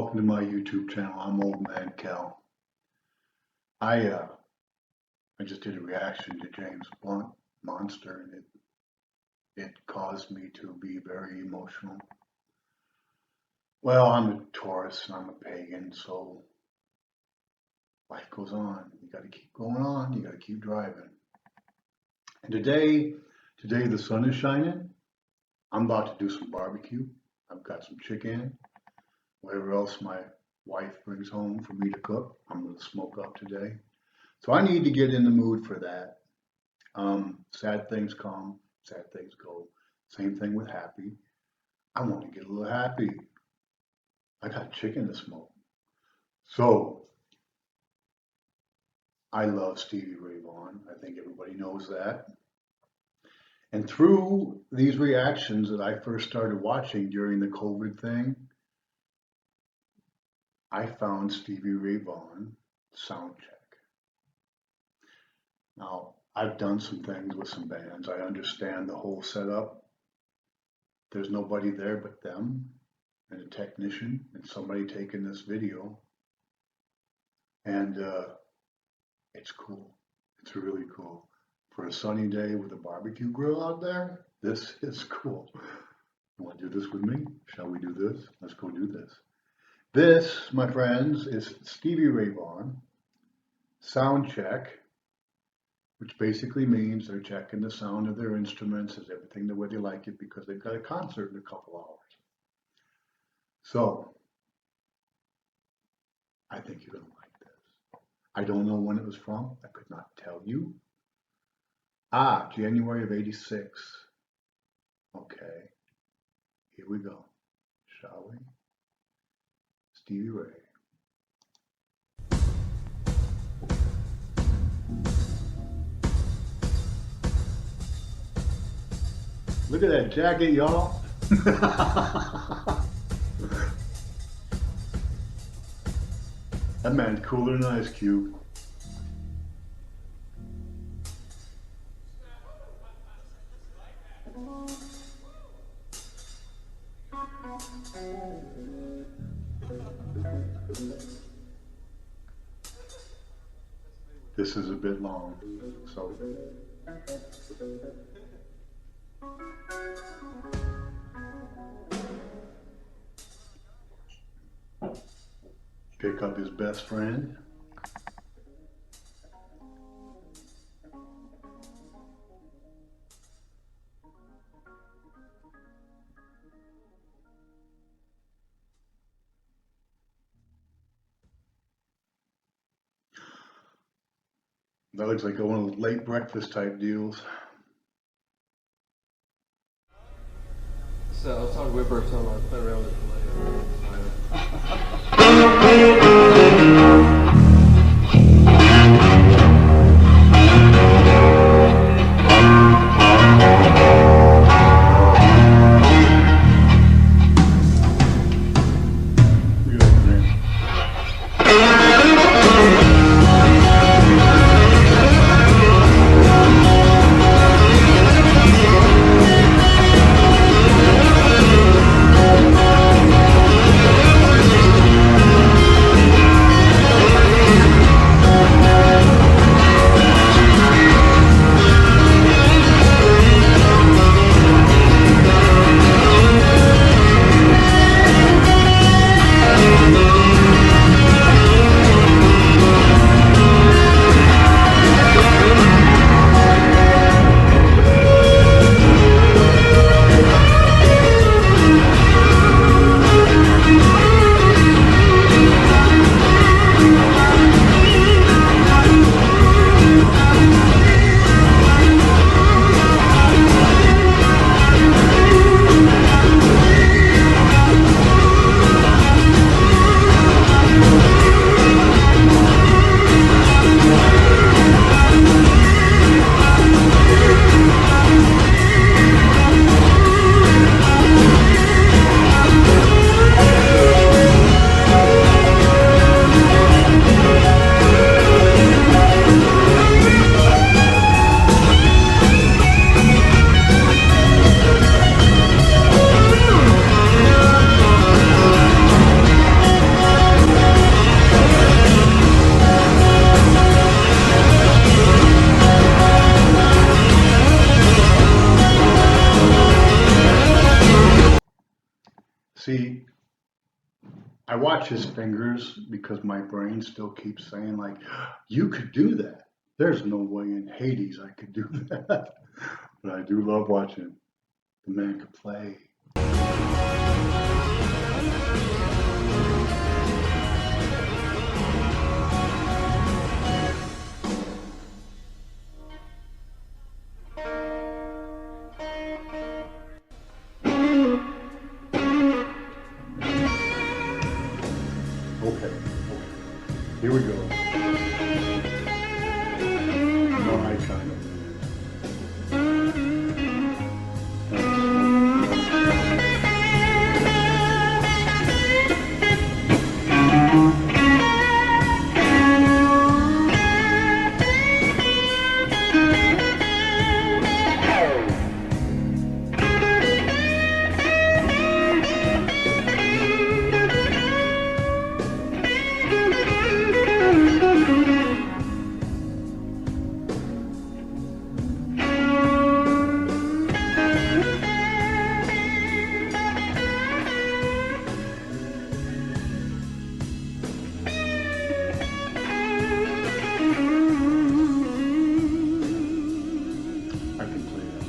welcome to my YouTube channel. I'm Old Man Cal. I just did a reaction to James Blunt, Monster, and it caused me to be very emotional. Well, I'm a Taurus and I'm a pagan, so life goes on. You got to keep going on. You got to keep driving. And today the sun is shining. I'm about to do some barbecue. I've got some chicken. Whatever else my wife brings home for me to cook, I'm going to smoke up today. So I need to get in the mood for that. Sad things come, sad things go. Same thing with happy. I want to get a little happy. I got chicken to smoke. So I love Stevie Ray Vaughan. I think everybody knows that. And through these reactions that I first started watching during the COVID thing, I found Stevie Ray Vaughan Soundcheck. Now, I've done some things with some bands. I understand the whole setup. There's nobody there but them and a technician and somebody taking this video. And it's cool. It's really cool. For a sunny day with a barbecue grill out there, this is cool. You want to do this with me? Shall we do this? Let's go do this. This, my friends, is Stevie Ray Vaughan Soundcheck, which basically means they're checking the sound of their instruments, is everything the way they like it, because they've got a concert in a couple hours. So, I think you're going to like this. I don't know when it was from. I could not tell you. January of '86. Okay, here we go. Shall we? Stevie Ray. Look at that jacket, y'all. That man's cooler than Ice Cube. This is a bit long, so pick up his best friend. That looks like one of those late breakfast type deals. So I was talking to Whitbread, so I played around with it I watch his fingers because my brain still keeps saying like, you could do that. There's no way in Hades I could do that. But I do love watching the man could play. Okay, here we go. My kind of. I can play that.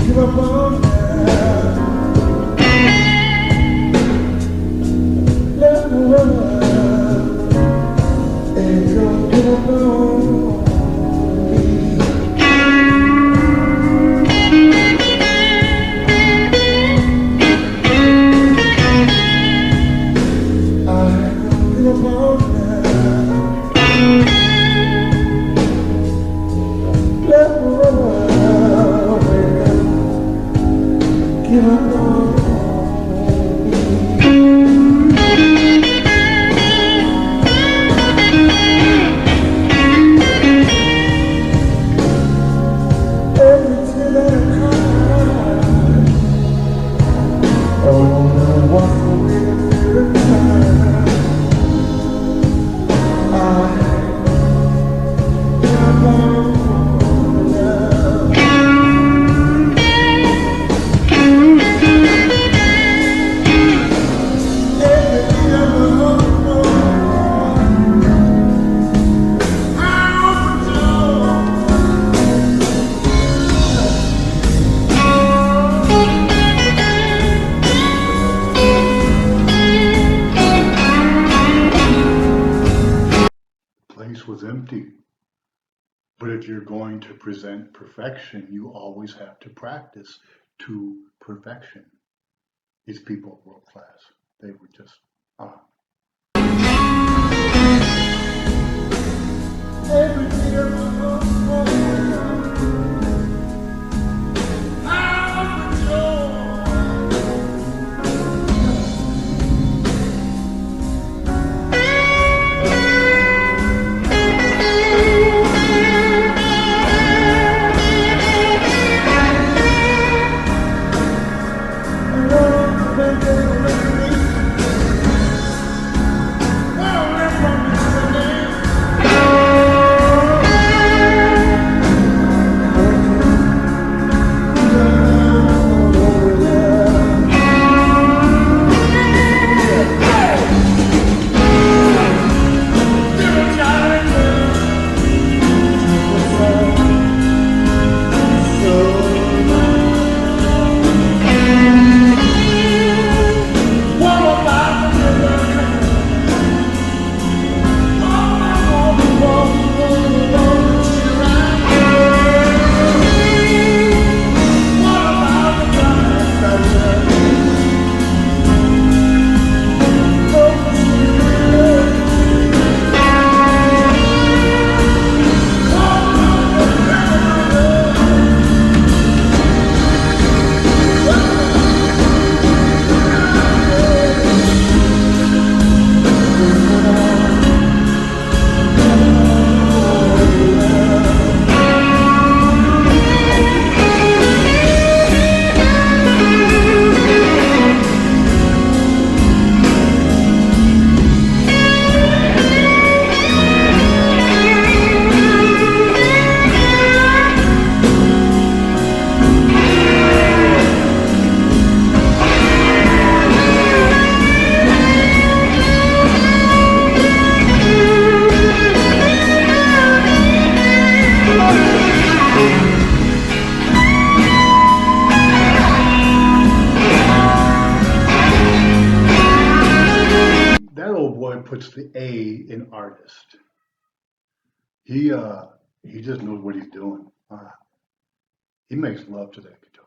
Give up on now. Let me run. Ain't gonna give up on me. I ain't gonna give up on now. Let me run. Give up on me. Every tear that I cry, oh, I walk away every time. I give up on love. Everything I'm The place was empty. But if you're going to present perfection, you always have to practice to perfection. These people are world class. They were just, everything I'm puts the A in artist. He just knows what he's doing. He makes love to that guitar.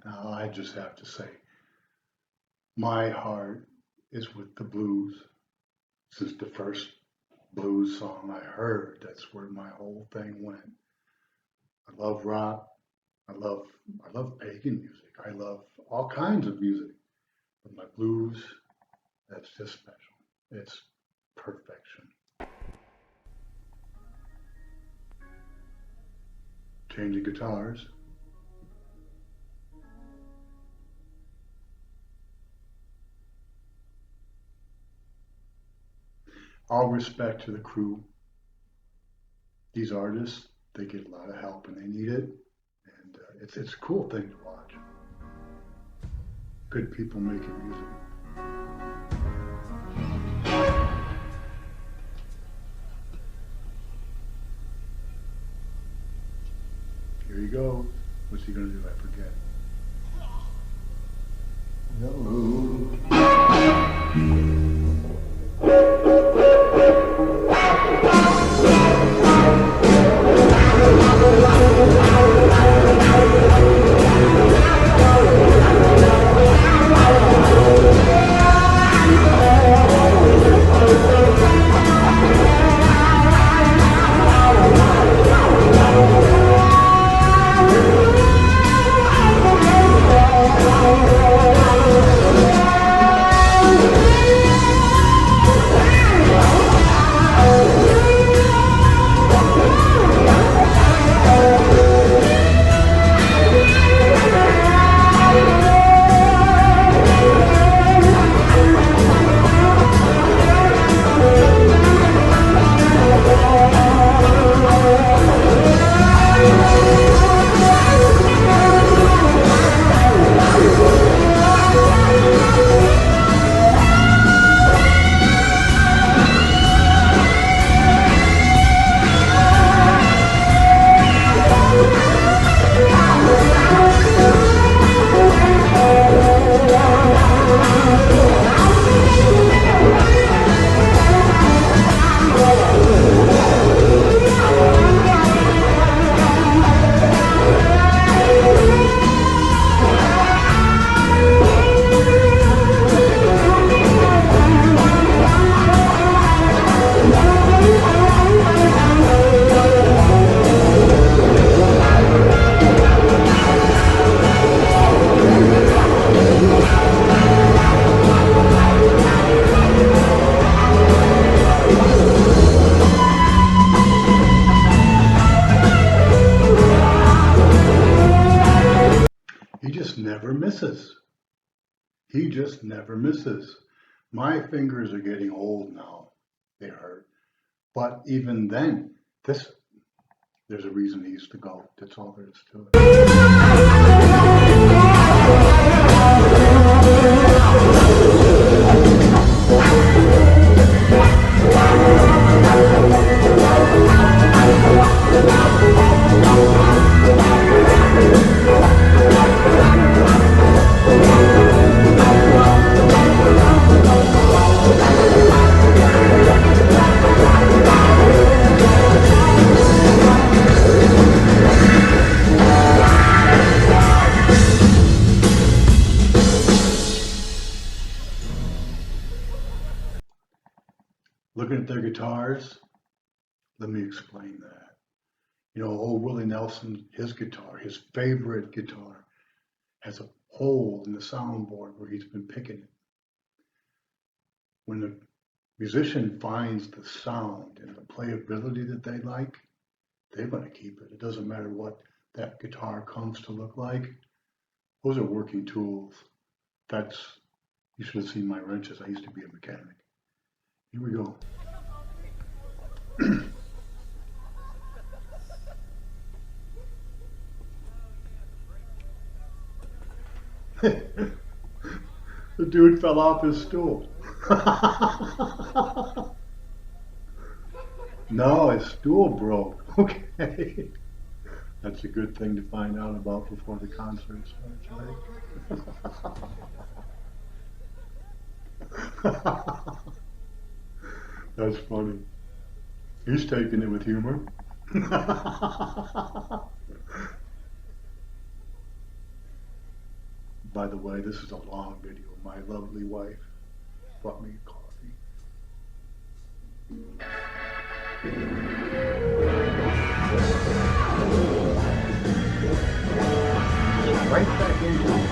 Now, I just have to say, my heart is with the blues. Since the first blues song I heard, that's where my whole thing went. I love rock. I love pagan music. I love all kinds of music. But my blues, that's just special. It's perfection. Changing guitars. All respect to the crew. These artists, they get a lot of help when they need it. And it's a cool thing to watch. Good people making music. Here he goes. What's he gonna do? I forget. misses. He just never misses. My fingers are getting old now. They hurt. But even then, there's a reason he used to go. That's all there is to Looking at their guitars, let me explain that. You know, old Willie Nelson, his guitar, his favorite guitar, has a hole in the soundboard where he's been picking it. When the musician finds the sound and the playability that they like, they're going to keep it. It doesn't matter what that guitar comes to look like. Those are working tools. You should have seen my wrenches. I used to be a mechanic. Here we go. The dude fell off his stool. No, his stool broke. Okay. That's a good thing to find out about before the concert starts, right? That's funny. He's taking it with humor. By the way, this is a long video. My lovely wife brought me coffee. Right back into it.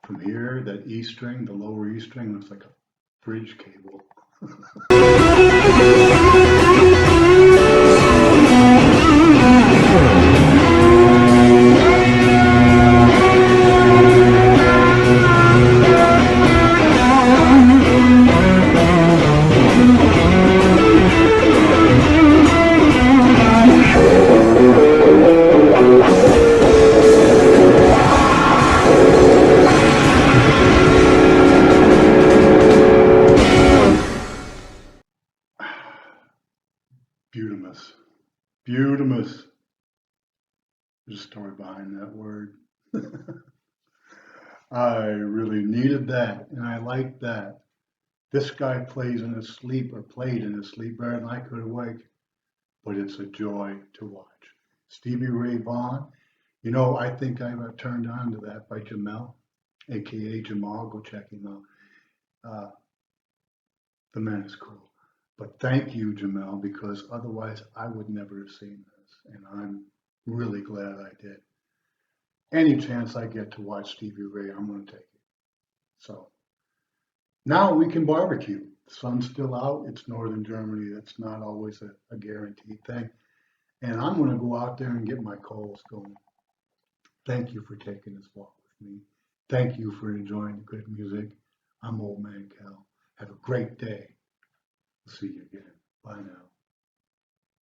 From here, that E string, the lower E string, looks like a fridge cable. Beautimus. Beautimus. There's a story behind that word. I really needed that, and I liked that. This guy plays in his sleep, or played in his sleep better than I could awake, but it's a joy to watch. Stevie Ray Vaughan, you know, I think I got turned on to that by Jamel, aka Jamal. Go check him out. The man is cool. But thank you, Jamel, because otherwise I would never have seen this, and I'm really glad I did. Any chance I get to watch Stevie Ray, I'm going to take it. So now we can barbecue. The sun's still out. It's northern Germany. That's not always a guaranteed thing. And I'm going to go out there and get my coals going. Thank you for taking this walk with me. Thank you for enjoying the good music. I'm Old Man Cal. Have a great day. See you again. Bye now.